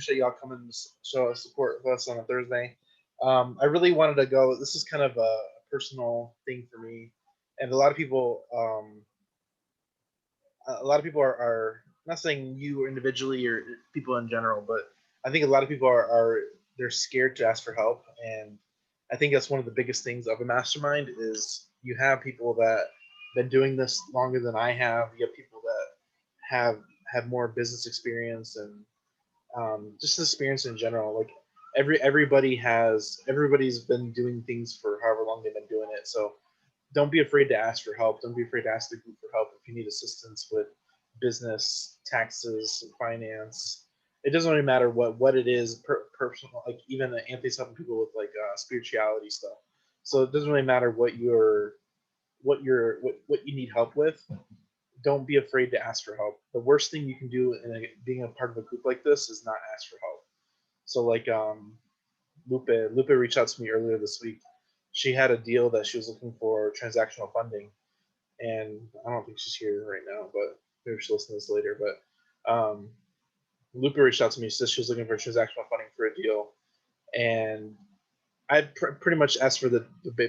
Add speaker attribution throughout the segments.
Speaker 1: appreciate y'all coming to show us support with us on a Thursday. I really wanted to go. This is kind of a personal thing for me, and a lot of people are not saying you individually or people in general, but I think a lot of people are they're scared to ask for help, and I think that's one of the biggest things of a mastermind is you have people that been doing this longer than I have. You have people that have have more business experience and just experience in general. Like everybody's been doing things for however long they've been doing it. So don't be afraid to ask for help. Don't be afraid to ask the group for help if you need assistance with business, taxes, finance. It doesn't really matter what it is, personal. Like even Anthony's helping people with like spirituality stuff. So it doesn't really matter what you need help with. Don't be afraid to ask for help. The worst thing you can do being a part of a group like this is not ask for help. So like Lupe reached out to me earlier this week. She had a deal that she was looking for transactional funding, and I don't think she's here right now, but maybe she'll listen to this later. But Lupe reached out to me. She said she was looking for transactional funding for a deal, and I pretty much asked for the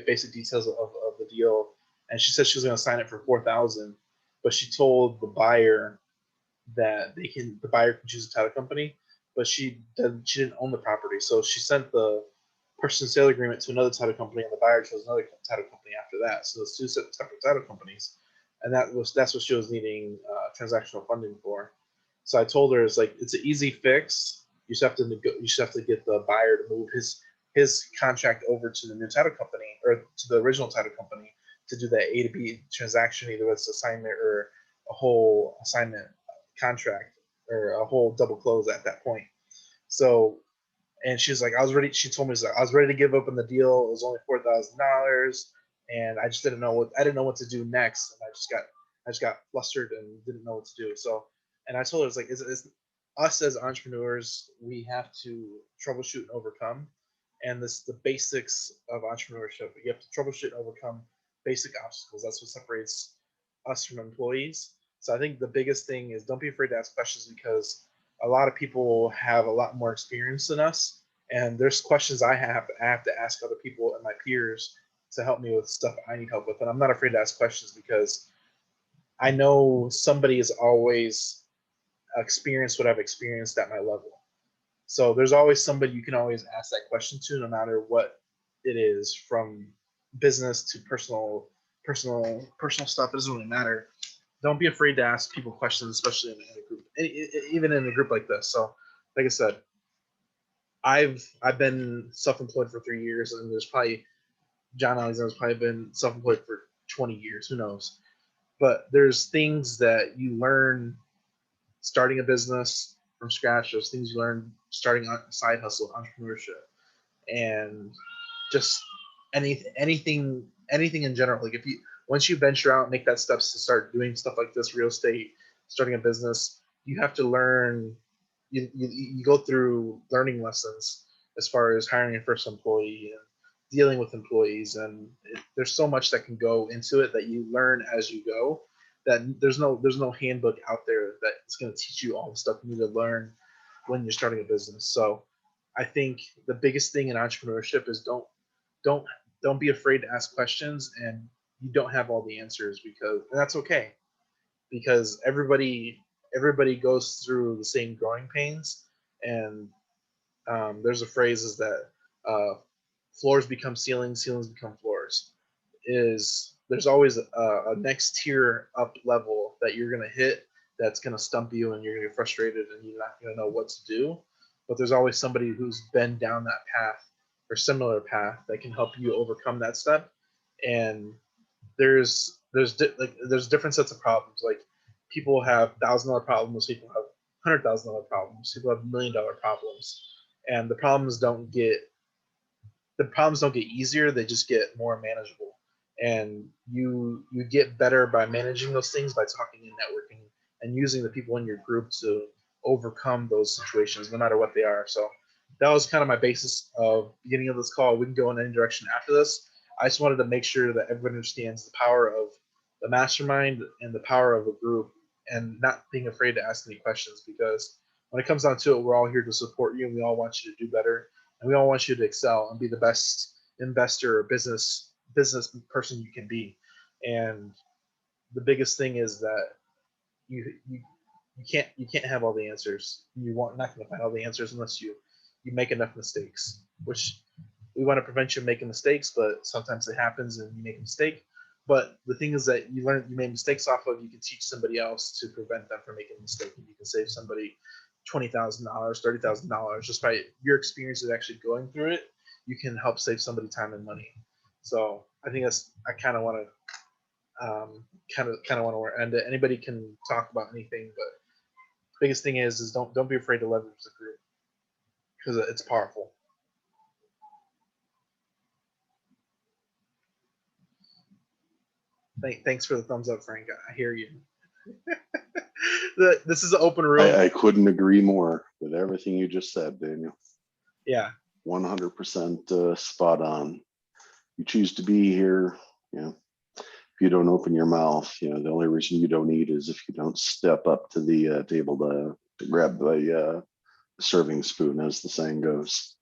Speaker 1: basic details of the deal, and she said she was going to sign it for 4,000, but she told the buyer that the buyer can choose a title company, but she didn't own the property, so she sent the purchase and sale agreement to another title company, and the buyer chose another title company after that. So it's two separate title companies, and that's what she was needing transactional funding for. So I told her it's an easy fix. You just have to get the buyer to move his contract over to the new title company or to the original title company to do that A to B transaction, either it's assignment or a whole assignment contract or a whole double close at that point. So, and she's like, I was ready. She told me I was ready to give up on the deal. It was only $4,000, and I just didn't know what to do next, and I just got flustered and didn't know what to do. So, and I told her it's us as entrepreneurs, we have to troubleshoot and overcome, and the basics of entrepreneurship. You have to troubleshoot and overcome basic obstacles. That's what separates us from employees. So I think the biggest thing is don't be afraid to ask questions because a lot of people have a lot more experience than us, and there's questions I have to ask other people and my peers to help me with stuff I need help with, and I'm not afraid to ask questions because I know somebody has always experienced what I've experienced at my level. So there's always somebody you can always ask that question to, no matter what it is, from business to personal stuff. It doesn't really matter. Don't be afraid to ask people questions, especially in a group, even in a group like this. So, like I said, I've been self-employed for 3 years, and there's probably John Alexander's probably been self-employed for 20 years. Who knows? But there's things that you learn starting a business from scratch. There's things you learn starting a side hustle, entrepreneurship, and just anything in general. Like if you once you venture out, make that steps to start doing stuff like this, real estate, starting a business, you have to learn. You go through learning lessons as far as hiring your first employee and dealing with employees, and there's so much that can go into it that you learn as you go. That there's no handbook out there that is going to teach you all the stuff you need to learn when you're starting a business. So I think the biggest thing in entrepreneurship is don't don't be afraid to ask questions, and you don't have all the answers and that's okay because everybody goes through the same growing pains. And there's a phrase is that floors become ceilings, ceilings become floors. Is there's always a next tier up level that you're going to hit that's going to stump you and you're going to get frustrated and you're not going to know what to do. But there's always somebody who's been down that path or similar path that can help you overcome that step. And there's different sets of problems. Like people have $1,000 problems, people have $100,000 problems, people have $1,000,000 problems, and the problems don't get easier; they just get more manageable. And you get better by managing those things by talking and networking and using the people in your group to overcome those situations, no matter what they are. So that was kind of my basis of beginning of this call. We can go in any direction after this. I just wanted to make sure that everyone understands the power of the mastermind and the power of a group and not being afraid to ask any questions because when it comes down to it, we're all here to support you, and we all want you to do better, and we all want you to excel and be the best investor or business person you can be. And the biggest thing is that you can't have all the answers. Not going to find all the answers unless you make enough mistakes, which we want to prevent you from making mistakes, but sometimes it happens and you make a mistake. But the thing is that you made mistakes off of, you can teach somebody else to prevent them from making a mistake, and you can save somebody $20,000, $30,000 just by your experience of actually going through it. You can help save somebody time and money. So I think I kind of want to end it. Anybody can talk about anything, but the biggest thing is don't be afraid to leverage the group because it's powerful. Thanks for the thumbs up, Frank. I hear you. This is an open room.
Speaker 2: I couldn't agree more with everything you just said, Daniel.
Speaker 1: Yeah.
Speaker 2: 100% spot on. You choose to be here, if you don't open your mouth, the only reason you don't eat is if you don't step up to the table to grab the serving spoon, as the saying goes.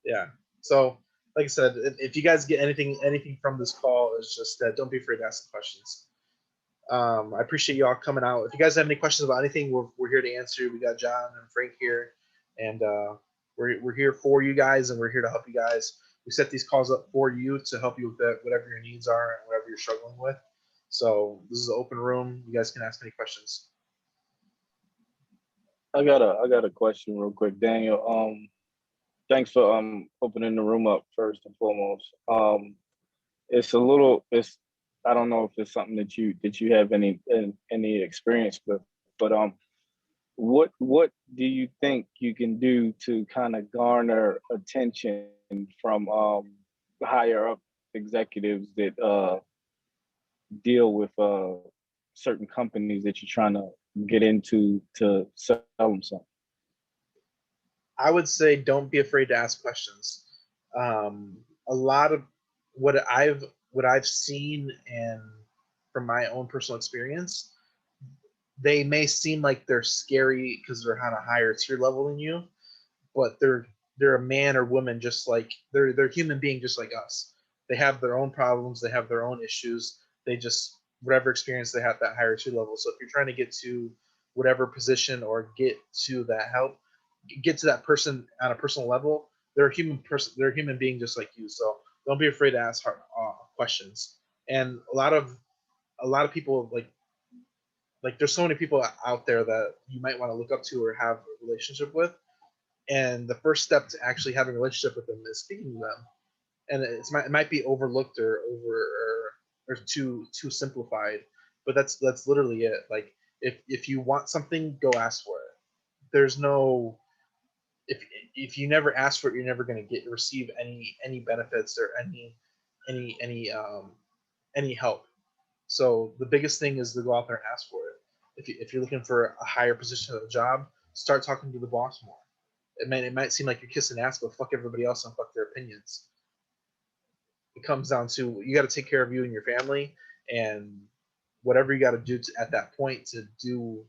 Speaker 1: Yeah. So, like I said, if you guys get anything from this call, is just don't be afraid to ask questions. I appreciate you all coming out. If you guys have any questions about anything, we're here to answer. We got John and Frank here, and we're here for you guys, and we're here to help you guys. We set these calls up for you to help you with whatever your needs are and whatever you're struggling with. So this is an open room. You guys can ask any questions.
Speaker 3: I got a question real quick, Daniel. Thanks for opening the room up first and foremost. It's I don't know if it's something that you have any experience with, but what do you think you can do to kind of garner attention from higher up executives that deal with certain companies that you're trying to get into to sell them something?
Speaker 1: I would say don't be afraid to ask questions. A lot of what I've seen, and from my own personal experience, they may seem like they're scary because they're on a higher tier level than you, but they're a man or woman just like they're human being just like us. They have their own problems, they have their own issues. They just whatever experience they have that higher tier level. So if you're trying to get to whatever position or get to that help, get to that person on a personal level, they're a human person. They're a human being just like you. So don't be afraid to ask hard, questions. And a lot of people like there's so many people out there that you might want to look up to or have a relationship with. And the first step to actually having a relationship with them is speaking to them. And it might be overlooked or too simplified, but that's literally it. Like if you want something, go ask for it. There's no if you never ask for it, you're never going to receive any benefits or any help. So the biggest thing is to go out there and ask for it. If you're looking for a higher position of a job, start talking to the boss more. It might seem like you're kissing ass, but fuck everybody else and fuck their opinions. It comes down to you got to take care of you and your family, and whatever you got to do at that point to do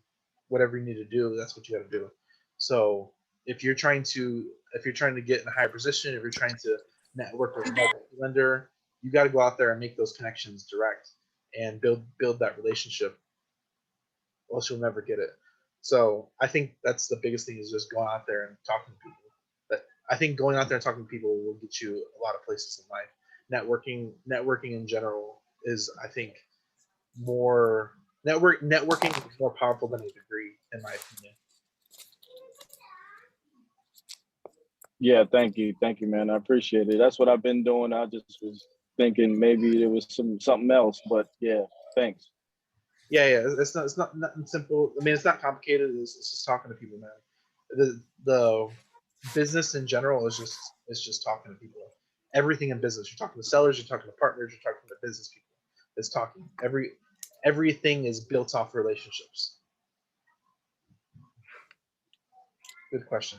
Speaker 1: whatever you need to do, that's what you got to do. So if you're trying to get in a higher position, if you're trying to network with a lender, you got to go out there and make those connections direct and build that relationship, or else you'll never get it. So I think that's the biggest thing is just going out there and talking to people. But I think going out there and talking to people will get you a lot of places in life. Networking in general is, I think, networking is more powerful than a degree, in my opinion.
Speaker 3: Yeah, thank you, man. I appreciate it. That's what I've been doing. I just was thinking maybe there was something else, but yeah, thanks.
Speaker 1: Yeah, it's not nothing simple. I mean, it's not complicated. It's just talking to people, man. The business in general is just talking to people. Everything in business, you're talking to sellers, you're talking to partners, you're talking to business people. It's talking. Everything is built off relationships. Good question.